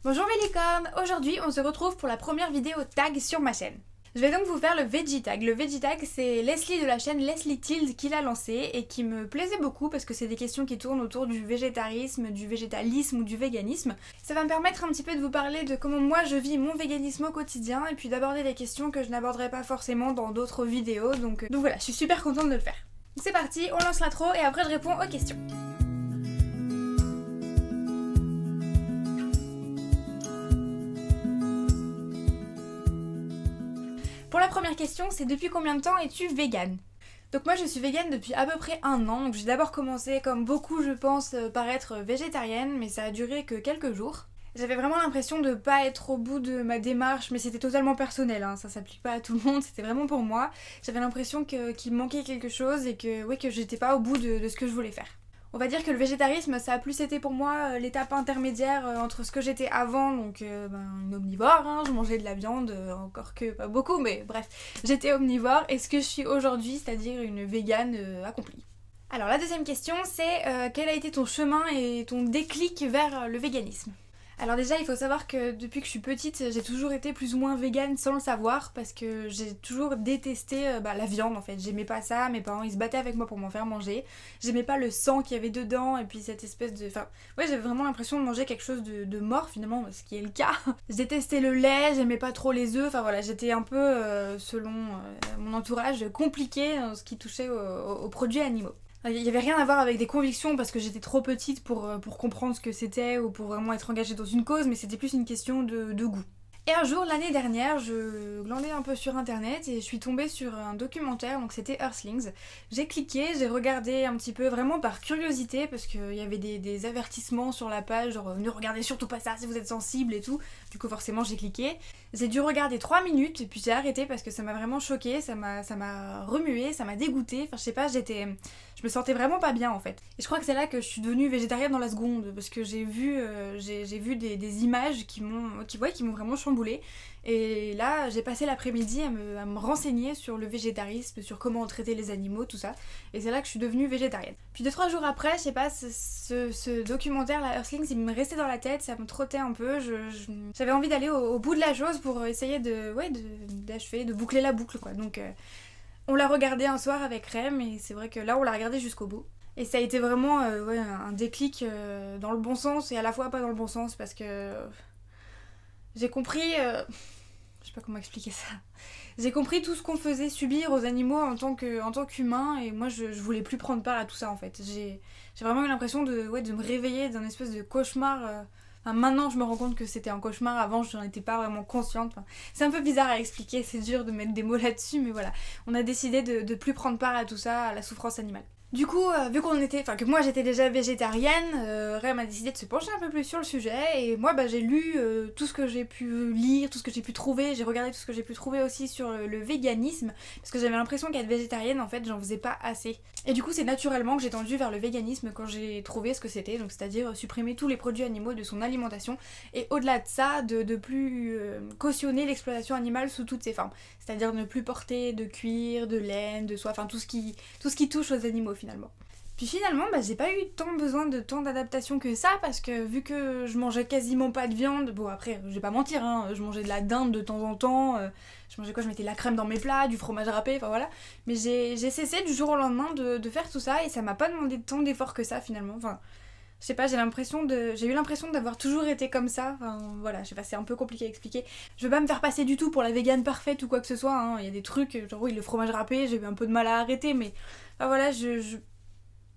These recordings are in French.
Bonjour mes licornes. Aujourd'hui on se retrouve pour la première vidéo tag sur ma chaîne. Je vais donc vous faire le Veggie Tag. Le Veggie Tag, c'est Leslie de la chaîne Leslie Tild qui l'a lancé et qui me plaisait beaucoup parce que c'est des questions qui tournent autour du végétarisme, du végétalisme ou du véganisme. Ça va me permettre un petit peu de vous parler de comment moi je vis mon véganisme au quotidien et puis d'aborder des questions que je n'aborderai pas forcément dans d'autres vidéos. Donc voilà, je suis super contente de le faire. Donc c'est parti, on lance l'intro et après je réponds aux questions. Pour la première question, c'est depuis combien de temps es-tu végane ? Donc moi je suis végane depuis à peu près 1 an, donc j'ai d'abord commencé comme beaucoup je pense par être végétarienne, mais ça a duré que quelques jours. J'avais vraiment l'impression de pas être au bout de ma démarche, mais c'était totalement personnel, hein, ça s'applique pas à tout le monde, c'était vraiment pour moi. J'avais l'impression qu'il me manquait quelque chose et que j'étais pas au bout de ce que je voulais faire. On va dire que le végétarisme, ça a plus été pour moi l'étape intermédiaire entre ce que j'étais avant, donc une omnivore, hein, je mangeais de la viande, encore que pas beaucoup, mais bref, j'étais omnivore, et ce que je suis aujourd'hui, c'est-à-dire une végane accomplie. Alors la deuxième question, c'est quel a été ton chemin et ton déclic vers le véganisme ? Alors déjà, il faut savoir que depuis que je suis petite, j'ai toujours été plus ou moins végane sans le savoir parce que j'ai toujours détesté la viande en fait. J'aimais pas ça, mes parents ils se battaient avec moi pour m'en faire manger. J'aimais pas le sang qu'il y avait dedans et puis cette espèce de... Enfin, ouais, j'avais vraiment l'impression de manger quelque chose de mort finalement, ce qui est le cas. Je détestais le lait, j'aimais pas trop les œufs, enfin voilà, j'étais un peu, selon mon entourage, compliquée en ce qui touchait aux produits animaux. Il n'y avait rien à voir avec des convictions parce que j'étais trop petite pour comprendre ce que c'était ou pour vraiment être engagée dans une cause, mais c'était plus une question de goût. Et un jour, l'année dernière, je glandais un peu sur internet et je suis tombée sur un documentaire, donc c'était Earthlings. J'ai cliqué, j'ai regardé un petit peu vraiment par curiosité parce qu'il y avait des avertissements sur la page, genre ne regardez surtout pas ça si vous êtes sensible et tout. Du coup forcément j'ai cliqué. J'ai dû regarder 3 minutes et puis j'ai arrêté parce que ça m'a vraiment choquée, ça m'a remuée, ça m'a dégoûtée. Enfin je sais pas, je me sentais vraiment pas bien en fait. Et je crois que c'est là que je suis devenue végétarienne dans la seconde parce que j'ai vu des images qui m'ont vraiment chamboulée. Et là j'ai passé l'après-midi à me renseigner sur le végétarisme, sur comment traiter les animaux, tout ça. Et c'est là que je suis devenue végétarienne. Puis 2-3 jours après, je sais pas, ce documentaire là, Earthlings, il me restait dans la tête, ça me trottait un peu. J'avais envie d'aller au bout de la chose pour essayer d'achever, de boucler la boucle quoi. Donc on l'a regardé un soir avec Rem et c'est vrai que là on l'a regardé jusqu'au bout. Et ça a été vraiment un déclic dans le bon sens et à la fois pas dans le bon sens parce que j'ai compris... je sais pas comment expliquer ça. J'ai compris tout ce qu'on faisait subir aux animaux en tant qu'humain et moi je voulais plus prendre part à tout ça en fait. J'ai vraiment eu l'impression de me réveiller d'un espèce de cauchemar. Maintenant je me rends compte que c'était un cauchemar, avant je n'en étais pas vraiment consciente. C'est un peu bizarre à expliquer, c'est dur de mettre des mots là-dessus, mais voilà. On a décidé de plus prendre part à tout ça, à la souffrance animale. Du coup, vu que moi j'étais déjà végétarienne, Rem a décidé de se pencher un peu plus sur le sujet et moi j'ai lu tout ce que j'ai pu lire, tout ce que j'ai pu trouver, j'ai regardé tout ce que j'ai pu trouver aussi sur le véganisme parce que j'avais l'impression qu'être végétarienne en fait j'en faisais pas assez. Et du coup c'est naturellement que j'ai tendu vers le véganisme quand j'ai trouvé ce que c'était, donc c'est-à-dire supprimer tous les produits animaux de son alimentation et au-delà de ça de plus cautionner l'exploitation animale sous toutes ses formes, c'est-à-dire ne plus porter de cuir, de laine, de soie, enfin tout ce qui touche aux animaux finalement. Puis finalement, j'ai pas eu besoin de tant d'adaptation que ça parce que vu que je mangeais quasiment pas de viande, bon après, je vais pas mentir, hein, je mangeais de la dinde de temps en temps, je mangeais quoi, je mettais de la crème dans mes plats, du fromage râpé, enfin voilà. Mais j'ai cessé du jour au lendemain de faire tout ça et ça m'a pas demandé tant d'efforts que ça finalement, enfin... Je sais pas, j'ai eu l'impression d'avoir toujours été comme ça, enfin voilà, je sais pas, c'est un peu compliqué à expliquer. Je veux pas me faire passer du tout pour la végane parfaite ou quoi que ce soit, hein. Il y a des trucs, genre oui, le fromage râpé, j'ai eu un peu de mal à arrêter, mais enfin voilà, je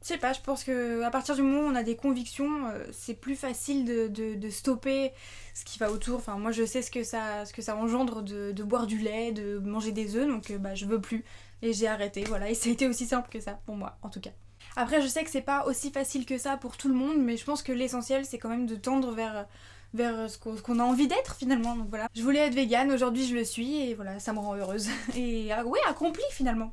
sais pas, je pense que à partir du moment où on a des convictions, c'est plus facile de stopper ce qui va autour. Enfin moi je sais ce que ça engendre de boire du lait, de manger des œufs, donc je veux plus. Et j'ai arrêté, voilà, et ça a été aussi simple que ça, pour moi en tout cas. Après je sais que c'est pas aussi facile que ça pour tout le monde, mais je pense que l'essentiel c'est quand même de tendre vers ce qu'on a envie d'être finalement, donc voilà. Je voulais être végane, aujourd'hui je le suis, et voilà, ça me rend heureuse. Et ouais, accompli finalement.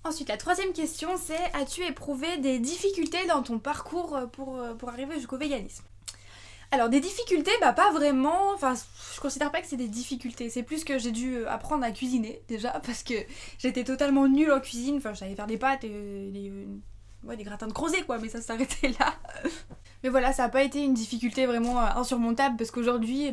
Ensuite, la troisième question c'est: as-tu éprouvé des difficultés dans ton parcours pour arriver jusqu'au véganisme ? Alors des difficultés, pas vraiment, enfin je considère pas que c'est des difficultés, c'est plus que j'ai dû apprendre à cuisiner déjà parce que j'étais totalement nulle en cuisine, enfin je savais faire des pâtes et des gratins de crozet quoi, mais ça s'arrêtait là. Mais voilà, ça n'a pas été une difficulté vraiment insurmontable parce qu'aujourd'hui,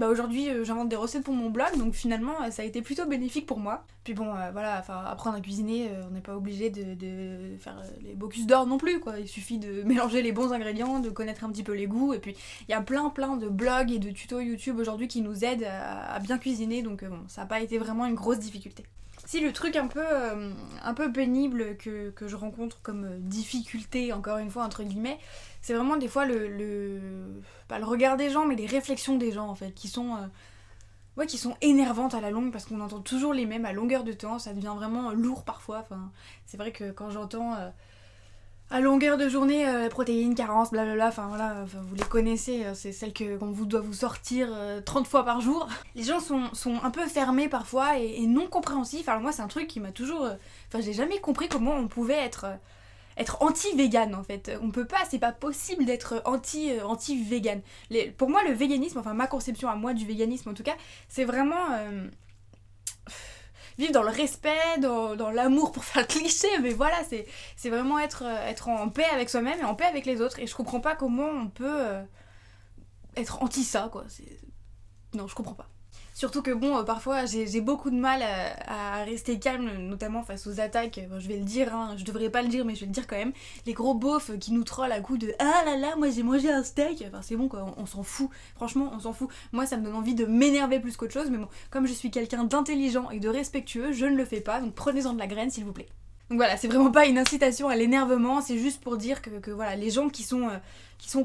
j'invente des recettes pour mon blog, donc finalement ça a été plutôt bénéfique pour moi. Puis bon, voilà, apprendre à cuisiner, on n'est pas obligé de faire les Bocuse d'or non plus, quoi. Il suffit de mélanger les bons ingrédients, de connaître un petit peu les goûts, et puis il y a plein de blogs et de tutos YouTube aujourd'hui qui nous aident à bien cuisiner, donc bon, ça n'a pas été vraiment une grosse difficulté. Si le truc un peu pénible que je rencontre comme difficulté, encore une fois entre guillemets, c'est vraiment des fois pas le regard des gens, mais les réflexions des gens en fait, qui sont énervantes à la longue parce qu'on entend toujours les mêmes à longueur de temps, ça devient vraiment lourd parfois. Enfin, c'est vrai que quand j'entends à longueur de journée, protéines, carences, blablabla, vous les connaissez, c'est celles qu'on vous doit vous sortir 30 fois par jour. Les gens sont un peu fermés parfois et non compréhensifs. Alors moi c'est un truc qui m'a toujours... j'ai jamais compris comment on pouvait être anti-vegan en fait. On peut pas, c'est pas possible d'être anti-vegan. Pour moi le véganisme, enfin ma conception à moi du véganisme en tout cas, c'est vraiment... vivre dans le respect, dans l'amour pour faire le cliché, mais voilà, c'est vraiment être en paix avec soi-même et en paix avec les autres. Et je comprends pas comment on peut être anti ça, quoi. Non, je comprends pas. Surtout que bon, parfois j'ai beaucoup de mal à rester calme, notamment face aux attaques, je vais le dire, hein, je devrais pas le dire mais je vais le dire quand même, les gros beaufs qui nous trollent à coups de ah là là, moi j'ai mangé un steak, enfin c'est bon quoi, on s'en fout, franchement on s'en fout. Moi ça me donne envie de m'énerver plus qu'autre chose, mais bon, comme je suis quelqu'un d'intelligent et de respectueux, je ne le fais pas, donc prenez-en de la graine s'il vous plaît. Donc voilà, c'est vraiment pas une incitation à l'énervement, c'est juste pour dire que voilà, les gens qui sont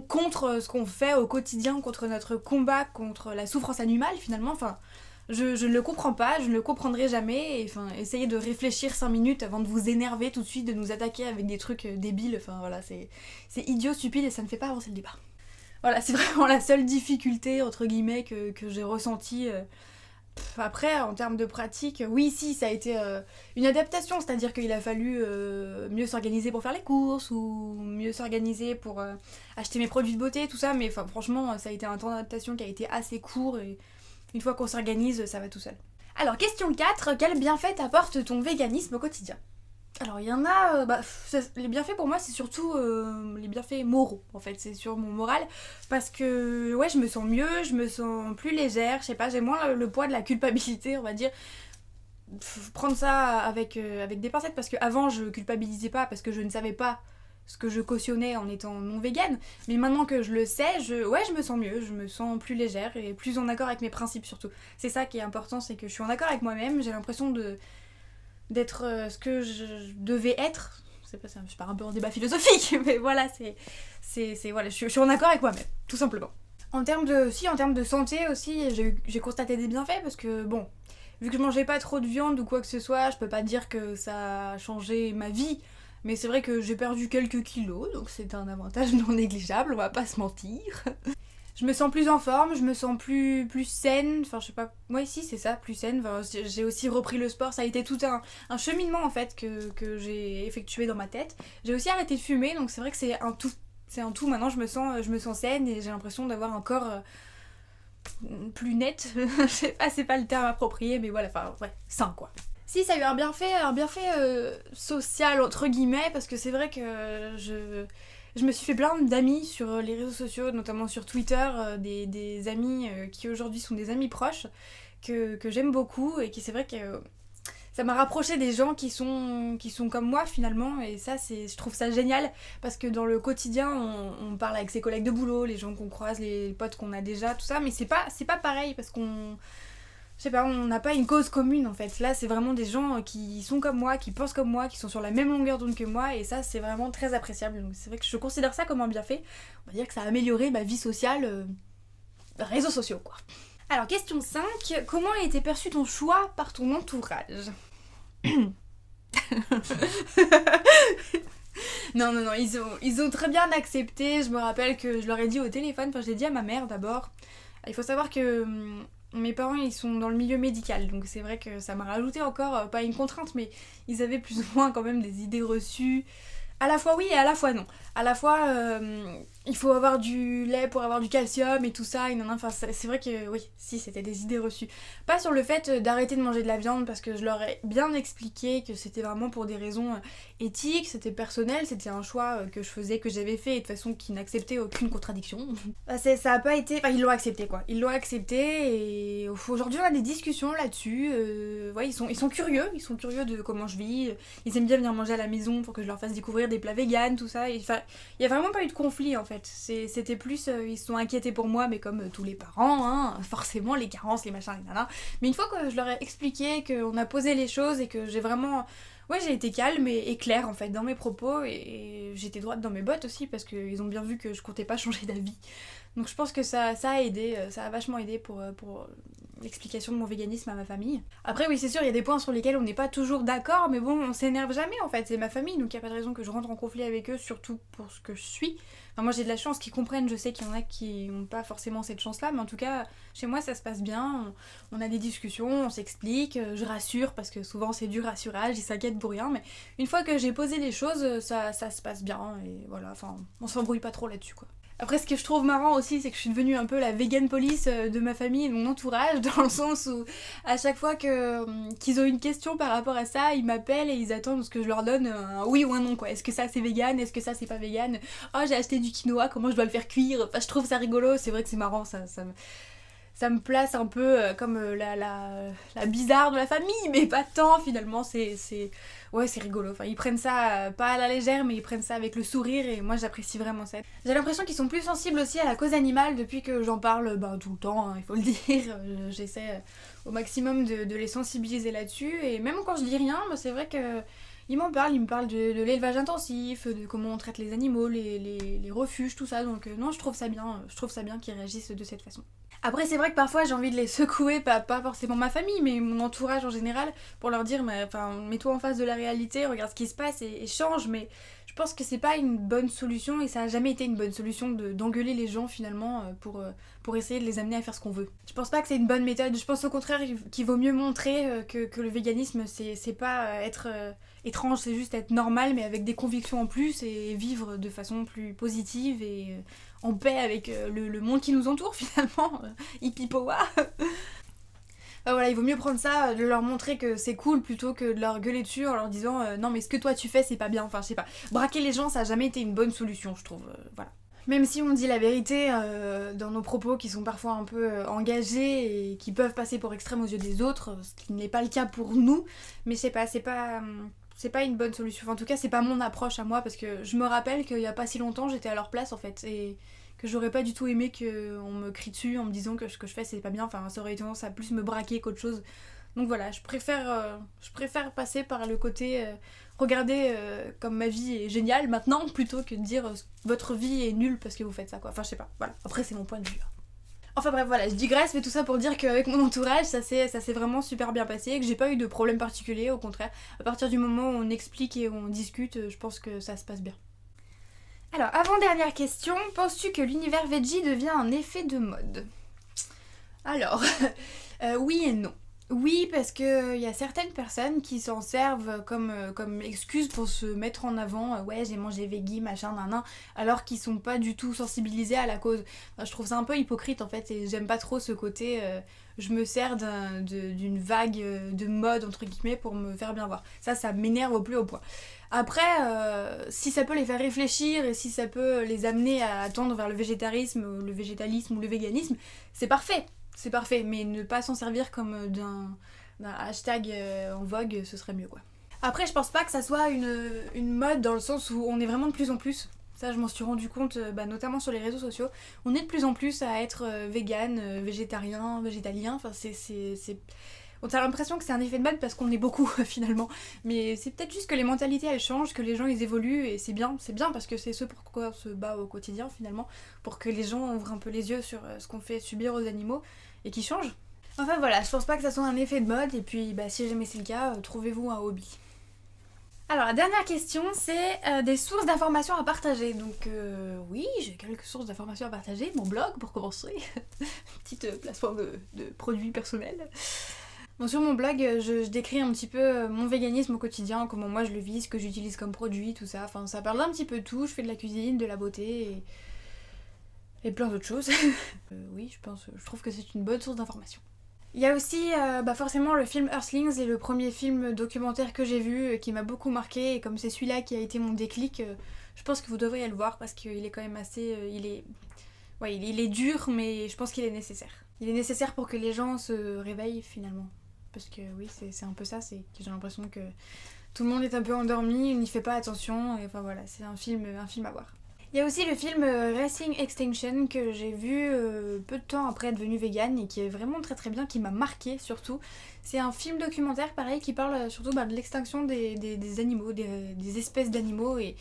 contre ce qu'on fait au quotidien, contre notre combat, contre la souffrance animale finalement, je ne le comprends pas, je ne le comprendrai jamais, et essayez de réfléchir 5 minutes avant de vous énerver tout de suite, de nous attaquer avec des trucs débiles, c'est idiot, stupide et ça ne fait pas avancer le débat. Voilà, c'est vraiment la seule difficulté entre guillemets que j'ai ressentie. Après, en termes de pratique, oui, si, ça a été une adaptation, c'est-à-dire qu'il a fallu mieux s'organiser pour faire les courses, ou mieux s'organiser pour acheter mes produits de beauté, tout ça, mais franchement, ça a été un temps d'adaptation qui a été assez court, et une fois qu'on s'organise, ça va tout seul. Alors, question 4, quel bienfait t'apporte ton véganisme au quotidien ? Alors il y en a, les bienfaits pour moi c'est surtout les bienfaits moraux en fait, c'est sur mon moral parce que ouais je me sens mieux, je me sens plus légère, je sais pas, j'ai moins le poids de la culpabilité on va dire. Prendre ça avec des pincettes parce qu'avant je culpabilisais pas parce que je ne savais pas ce que je cautionnais en étant non végane, mais maintenant que je le sais, je me sens mieux, je me sens plus légère et plus en accord avec mes principes surtout. C'est ça qui est important, c'est que je suis en accord avec moi-même, j'ai l'impression d'être ce que je devais être. C'est pas ça, je pars un peu en débat philosophique, mais voilà, voilà, je suis en accord avec moi-même, tout simplement. En termes de santé aussi, j'ai constaté des bienfaits parce que bon, vu que je mangeais pas trop de viande ou quoi que ce soit, je peux pas dire que ça a changé ma vie, mais c'est vrai que j'ai perdu quelques kilos, donc c'est un avantage non négligeable, on va pas se mentir. Je me sens plus en forme, je me sens plus saine, je sais pas, ouais si c'est ça, plus saine, j'ai aussi repris le sport, ça a été tout un cheminement en fait que j'ai effectué dans ma tête. J'ai aussi arrêté de fumer, donc c'est vrai que c'est un tout, maintenant je me sens saine et j'ai l'impression d'avoir un corps plus net, je sais pas, c'est pas le terme approprié, mais voilà, sain quoi. Si, ça a eu un bienfait social entre guillemets, parce que c'est vrai que je me suis fait plein d'amis sur les réseaux sociaux, notamment sur Twitter, des amis qui aujourd'hui sont des amis proches, que j'aime beaucoup, et qui c'est vrai que ça m'a rapproché des gens qui sont comme moi finalement, et ça je trouve ça génial, parce que dans le quotidien on parle avec ses collègues de boulot, les gens qu'on croise, les potes qu'on a déjà, tout ça, mais c'est pas pareil, parce qu'on... Je sais pas, on n'a pas une cause commune en fait. Là, c'est vraiment des gens qui sont comme moi, qui pensent comme moi, qui sont sur la même longueur d'onde que moi, et ça, c'est vraiment très appréciable. Donc c'est vrai que je considère ça comme un bienfait. On va dire que ça a amélioré ma vie sociale, réseaux sociaux quoi. Alors, question 5, comment a été perçu ton choix par ton entourage ? Non, ils ont très bien accepté. Je me rappelle que je leur ai dit au téléphone, je l'ai dit à ma mère d'abord. Il faut savoir que... mes parents ils sont dans le milieu médical, donc c'est vrai que ça m'a rajouté encore, pas une contrainte, mais ils avaient plus ou moins quand même des idées reçues, à la fois oui et à la fois non. À la fois il faut avoir du lait pour avoir du calcium et tout ça, et non, enfin c'est vrai que oui, si c'était des idées reçues. Pas sur le fait d'arrêter de manger de la viande parce que je leur ai bien expliqué que c'était vraiment pour des raisons éthiques, c'était personnel, c'était un choix que je faisais, que j'avais fait et de façon qui n'acceptait aucune contradiction. Ça a pas été... Enfin ils l'ont accepté quoi, ils l'ont accepté et aujourd'hui on a des discussions là-dessus, ouais ils sont curieux de comment je vis, ils aiment bien venir manger à la maison pour que je leur fasse découvrir des plats véganes, tout ça, et enfin il y a vraiment pas eu de conflit en fait. C'était plus, ils se sont inquiétés pour moi, mais comme tous les parents, hein, forcément les carences, les machins, les nanas. Mais une fois que je leur ai expliqué, qu'on a posé les choses et que j'ai vraiment... Ouais, j'ai été calme et claire en fait dans mes propos et j'étais droite dans mes bottes aussi parce qu'ils ont bien vu que je comptais pas changer d'avis. Donc je pense que ça a aidé, ça a vachement aidé pour l'explication de mon véganisme à ma famille. Après oui c'est sûr, il y a des points sur lesquels on n'est pas toujours d'accord, mais bon on s'énerve jamais en fait, c'est ma famille, donc il n'y a pas de raison que je rentre en conflit avec eux, surtout pour ce que je suis. Enfin, moi j'ai de la chance qu'ils comprennent, je sais qu'il y en a qui n'ont pas forcément cette chance-là, mais en tout cas chez moi ça se passe bien, on a des discussions, on s'explique, je rassure parce que souvent c'est du rassurage, ils s'inquiètent pour rien, mais une fois que j'ai posé les choses, ça se passe bien et voilà, enfin on s'embrouille pas trop là-dessus quoi. Après, ce que je trouve marrant aussi, c'est que je suis devenue un peu la vegan police de ma famille et de mon entourage, dans le sens où à chaque fois qu'ils ont une question par rapport à ça, ils m'appellent et ils attendent ce que je leur donne un oui ou un non, quoi. Est-ce que ça c'est vegan? Est-ce que ça c'est pas vegan? Oh, j'ai acheté du quinoa, comment je dois le faire cuire? Enfin, je trouve ça rigolo, c'est vrai que c'est marrant, ça me place un peu comme la bizarre de la famille, mais pas tant finalement, ouais, c'est rigolo. Enfin, ils prennent ça pas à la légère, mais ils prennent ça avec le sourire et moi j'apprécie vraiment ça. J'ai l'impression qu'ils sont plus sensibles aussi à la cause animale depuis que j'en parle tout le temps, hein, il faut le dire. J'essaie au maximum de les sensibiliser là-dessus et même quand je dis rien, c'est vrai que ils m'en parlent, ils me parlent de l'élevage intensif, de comment on traite les animaux, les refuges, tout ça, donc non, je trouve ça bien qu'ils réagissent de cette façon. Après c'est vrai que parfois j'ai envie de les secouer, pas forcément ma famille, mais mon entourage en général, pour leur dire mets-toi en face de la réalité, regarde ce qui se passe et change, mais je pense que c'est pas une bonne solution et ça a jamais été une bonne solution d'engueuler les gens finalement pour essayer de les amener à faire ce qu'on veut. Je pense pas que c'est une bonne méthode, je pense au contraire qu'il vaut mieux montrer que le véganisme c'est pas être étrange, c'est juste être normal mais avec des convictions en plus et vivre de façon plus positive et en paix avec le monde qui nous entoure finalement, hippie powa. Voilà, il vaut mieux prendre ça, de leur montrer que c'est cool plutôt que de leur gueuler dessus en leur disant non mais ce que toi tu fais c'est pas bien, enfin je sais pas. Braquer les gens ça a jamais été une bonne solution je trouve, voilà. Même si on dit la vérité dans nos propos qui sont parfois un peu engagés et qui peuvent passer pour extrêmes aux yeux des autres, ce qui n'est pas le cas pour nous, mais je sais pas, c'est pas une bonne solution. Enfin, en tout cas, c'est pas mon approche à moi parce que je me rappelle qu'il y a pas si longtemps, j'étais à leur place en fait et que j'aurais pas du tout aimé qu'on me crie dessus en me disant que ce que je fais c'est pas bien. Enfin, ça aurait tendance à plus me braquer qu'autre chose. Donc voilà, je préfère passer par le côté regardez comme ma vie est géniale maintenant plutôt que de dire votre vie est nulle parce que vous faites ça quoi. Enfin, je sais pas. Voilà. Après, c'est mon point de vue. Enfin bref, voilà, je digresse, mais tout ça pour dire qu'avec mon entourage, ça s'est vraiment super bien passé, et que j'ai pas eu de problème particulier, au contraire. À partir du moment où on explique et où on discute, je pense que ça se passe bien. Alors, avant-dernière question, penses-tu que l'univers veggie devient un effet de mode? Alors, oui et non. Oui, parce que y a certaines personnes qui s'en servent comme excuse pour se mettre en avant, ouais j'ai mangé veggie, machin, nan, alors qu'ils sont pas du tout sensibilisés à la cause. Enfin, je trouve ça un peu hypocrite en fait, et j'aime pas trop ce côté je me sers d'une vague de mode entre guillemets pour me faire bien voir. Ça m'énerve au plus haut point. Après, si ça peut les faire réfléchir et si ça peut les amener à tendre vers le végétarisme, le végétalisme ou le véganisme, c'est parfait. C'est parfait, mais ne pas s'en servir comme d'un hashtag en vogue, ce serait mieux quoi. Après, je pense pas que ça soit une mode dans le sens où on est vraiment de plus en plus. Ça, je m'en suis rendu compte, notamment sur les réseaux sociaux. On est de plus en plus à être vegan, végétarien, végétalien. Enfin, on a l'impression que c'est un effet de mode parce qu'on est beaucoup finalement. Mais c'est peut-être juste que les mentalités elles changent, que les gens ils évoluent et c'est bien parce que c'est ce pourquoi on se bat au quotidien finalement. Pour que les gens ouvrent un peu les yeux sur ce qu'on fait subir aux animaux et qu'ils changent. Enfin voilà, je pense pas que ça soit un effet de mode et puis si jamais c'est le cas, trouvez-vous un hobby. Alors la dernière question c'est des sources d'informations à partager. Donc oui, j'ai quelques sources d'informations à partager. Mon blog pour commencer, petite plateforme de produits personnels. Bon, sur mon blog, je décris un petit peu mon véganisme au quotidien, comment moi je le vis, ce que j'utilise comme produit, tout ça. Enfin, ça parle d'un petit peu de tout. Je fais de la cuisine, de la beauté et plein d'autres choses. Oui, je trouve que c'est une bonne source d'information. Il y a aussi forcément le film Earthlings, et le premier film documentaire que j'ai vu qui m'a beaucoup marqué, et comme c'est celui-là qui a été mon déclic, je pense que vous devriez le voir parce qu'il est quand même assez... il est dur, mais je pense qu'il est nécessaire. Il est nécessaire pour que les gens se réveillent finalement. Parce que oui, c'est un peu ça, c'est que j'ai l'impression que tout le monde est un peu endormi, il n'y fait pas attention, et enfin voilà, c'est un film à voir. Il y a aussi le film Racing Extinction que j'ai vu peu de temps après être devenue végane et qui est vraiment très très bien, qui m'a marqué surtout. C'est un film documentaire pareil qui parle surtout de l'extinction des animaux, des espèces d'animaux, et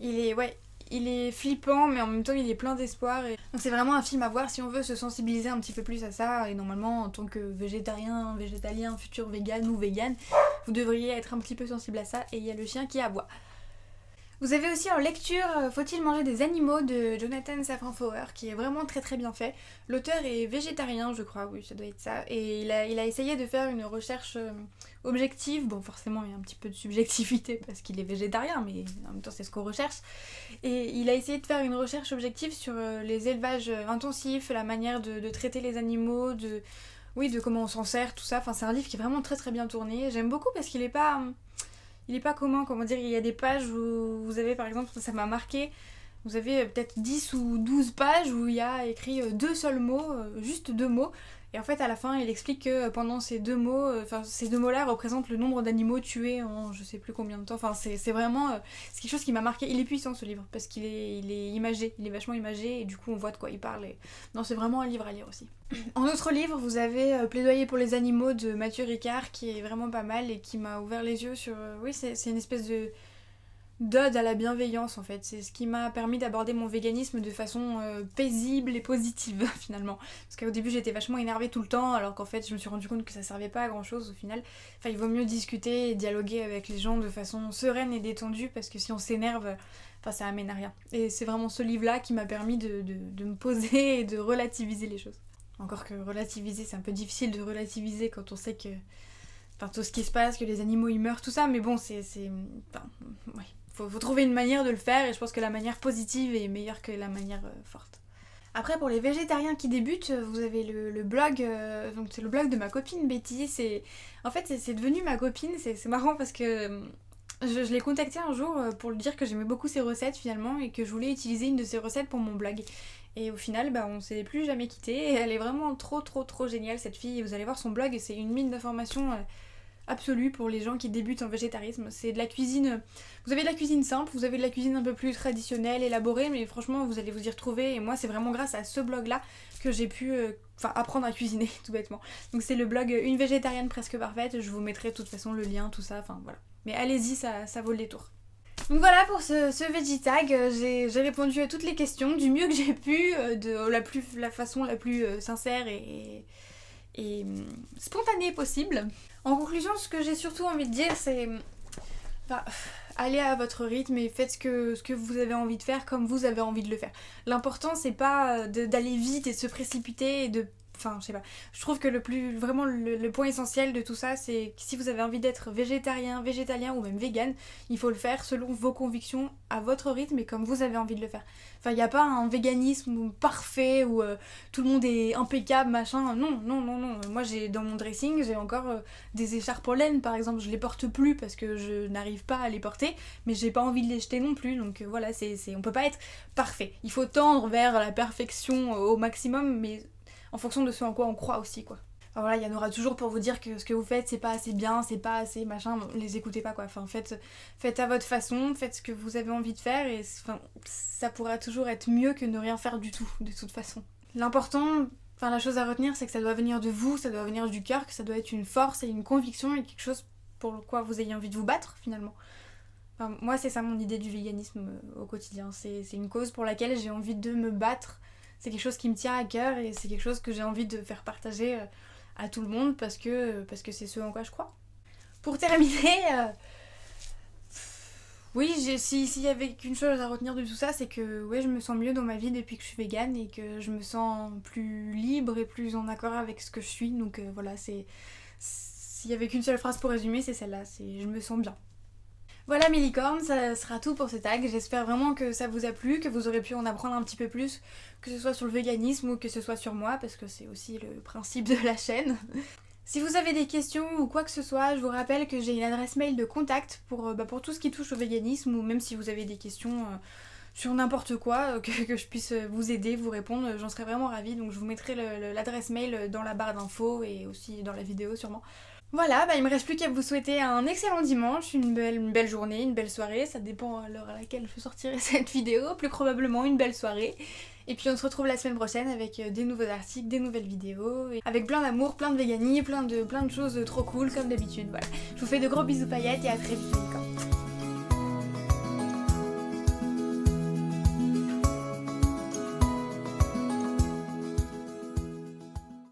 il est flippant mais en même temps il est plein d'espoir. Donc c'est vraiment un film à voir si on veut se sensibiliser un petit peu plus à ça, et normalement en tant que végétarien, végétalien, futur vegan ou végane, vous devriez être un petit peu sensible à ça, et il y a le chien qui aboie. Vous avez aussi en lecture Faut-il manger des animaux de Jonathan Safran Foer, qui est vraiment très très bien fait. L'auteur est végétarien, je crois, oui, ça doit être ça. Et il a essayé de faire une recherche objective. Bon, forcément, il y a un petit peu de subjectivité parce qu'il est végétarien, mais en même temps, c'est ce qu'on recherche. Et il a essayé de faire une recherche objective sur les élevages intensifs, la manière de traiter les animaux, de comment on s'en sert, tout ça. Enfin, c'est un livre qui est vraiment très très bien tourné. J'aime beaucoup parce qu'il est pas... Il est pas commun, comment dire, il y a des pages où vous avez par exemple, ça m'a marqué, vous avez peut-être 10 ou 12 pages où il y a écrit deux seuls mots, juste deux mots, et en fait à la fin il explique que pendant ces deux mots, ces deux mots-là représentent le nombre d'animaux tués en je sais plus combien de temps, enfin c'est vraiment, c'est quelque chose qui m'a marqué. Il est puissant ce livre, parce qu'il est imagé, il est vachement imagé, et du coup on voit de quoi il parle, et non c'est vraiment un livre à lire aussi. En autre livre, vous avez Plaidoyer pour les animaux de Mathieu Ricard, qui est vraiment pas mal et qui m'a ouvert les yeux sur... oui, c'est une espèce de d'ode à la bienveillance en fait. C'est ce qui m'a permis d'aborder mon véganisme de façon paisible et positive finalement. Parce qu'au début j'étais vachement énervée tout le temps, alors qu'en fait je me suis rendu compte que ça servait pas à grand chose au final. Enfin, il vaut mieux discuter et dialoguer avec les gens de façon sereine et détendue, parce que si on s'énerve, ça amène à rien. Et c'est vraiment ce livre-là qui m'a permis de me poser et de relativiser les choses. Encore que relativiser, c'est un peu difficile de relativiser quand on sait que... Enfin, tout ce qui se passe, que les animaux ils meurent, tout ça, mais bon, Enfin, ouais. Faut trouver une manière de le faire, et je pense que la manière positive est meilleure que la manière forte. Après, pour les végétariens qui débutent, vous avez le blog, donc c'est le blog de ma copine Betty. En fait, c'est devenu ma copine, c'est marrant parce que je l'ai contactée un jour pour lui dire que j'aimais beaucoup ses recettes finalement, et que je voulais utiliser une de ses recettes pour mon blog. Et au final, on s'est plus jamais quitté, et elle est vraiment trop trop trop géniale cette fille. Vous allez voir son blog, c'est une mine d'informations absolue pour les gens qui débutent en végétarisme. C'est de la cuisine... Vous avez de la cuisine simple, vous avez de la cuisine un peu plus traditionnelle, élaborée, mais franchement vous allez vous y retrouver, et moi c'est vraiment grâce à ce blog là que j'ai pu apprendre à cuisiner tout bêtement. Donc c'est le blog Une végétarienne presque parfaite, je vous mettrai de toute façon le lien, tout ça, enfin voilà. Mais allez-y, ça vaut le détour. Donc voilà pour ce Veggie-Tag, j'ai répondu à toutes les questions du mieux que j'ai pu, de la façon la plus sincère et spontanée possible. En conclusion, ce que j'ai surtout envie de dire, c'est... allez à votre rythme et faites ce que vous avez envie de faire comme vous avez envie de le faire. L'important, c'est pas d'aller vite et de se précipiter et de... Enfin, je sais pas. Je trouve que le point essentiel de tout ça, c'est que si vous avez envie d'être végétarien, végétalien ou même vegan, il faut le faire selon vos convictions, à votre rythme et comme vous avez envie de le faire. Enfin, il n'y a pas un véganisme parfait où tout le monde est impeccable, machin. Non, non, non, non. Moi, dans mon dressing, j'ai encore des écharpes en laine, par exemple. Je les porte plus parce que je n'arrive pas à les porter, mais j'ai pas envie de les jeter non plus. Donc voilà, on peut pas être parfait. Il faut tendre vers la perfection au maximum, mais en fonction de ce en quoi on croit aussi, quoi. Enfin, voilà, il y en aura toujours pour vous dire que ce que vous faites c'est pas assez bien, c'est pas assez machin, les écoutez pas quoi. Enfin, faites à votre façon, faites ce que vous avez envie de faire, et ça pourra toujours être mieux que ne rien faire du tout, de toute façon. L'important, la chose à retenir, c'est que ça doit venir de vous, ça doit venir du cœur, que ça doit être une force et une conviction et quelque chose pour quoi vous ayez envie de vous battre finalement. Enfin, moi c'est ça mon idée du véganisme au quotidien, c'est une cause pour laquelle j'ai envie de me battre. C'est quelque chose qui me tient à cœur et c'est quelque chose que j'ai envie de faire partager à tout le monde parce que c'est ce en quoi je crois. Pour terminer, oui, s'il y avait qu'une chose à retenir de tout ça, c'est que ouais, je me sens mieux dans ma vie depuis que je suis végane et que je me sens plus libre et plus en accord avec ce que je suis. Donc voilà, s'il y avait qu'une seule phrase pour résumer, c'est celle-là, c'est je me sens bien. Voilà mes licornes, ça sera tout pour ce tag. J'espère vraiment que ça vous a plu, que vous aurez pu en apprendre un petit peu plus, que ce soit sur le véganisme ou que ce soit sur moi, parce que c'est aussi le principe de la chaîne. Si vous avez des questions ou quoi que ce soit, je vous rappelle que j'ai une adresse mail de contact pour tout ce qui touche au véganisme, ou même si vous avez des questions sur n'importe quoi, que je puisse vous aider, vous répondre, j'en serais vraiment ravie. Donc je vous mettrai l'adresse mail dans la barre d'infos et aussi dans la vidéo sûrement. Voilà, il me reste plus qu'à vous souhaiter un excellent dimanche, une belle journée, une belle soirée, ça dépend à l'heure à laquelle je sortirai cette vidéo, plus probablement une belle soirée. Et puis on se retrouve la semaine prochaine avec des nouveaux articles, des nouvelles vidéos, et avec plein d'amour, plein de véganisme, plein de choses trop cool comme d'habitude, voilà. Je vous fais de gros bisous paillettes et à très vite les copains.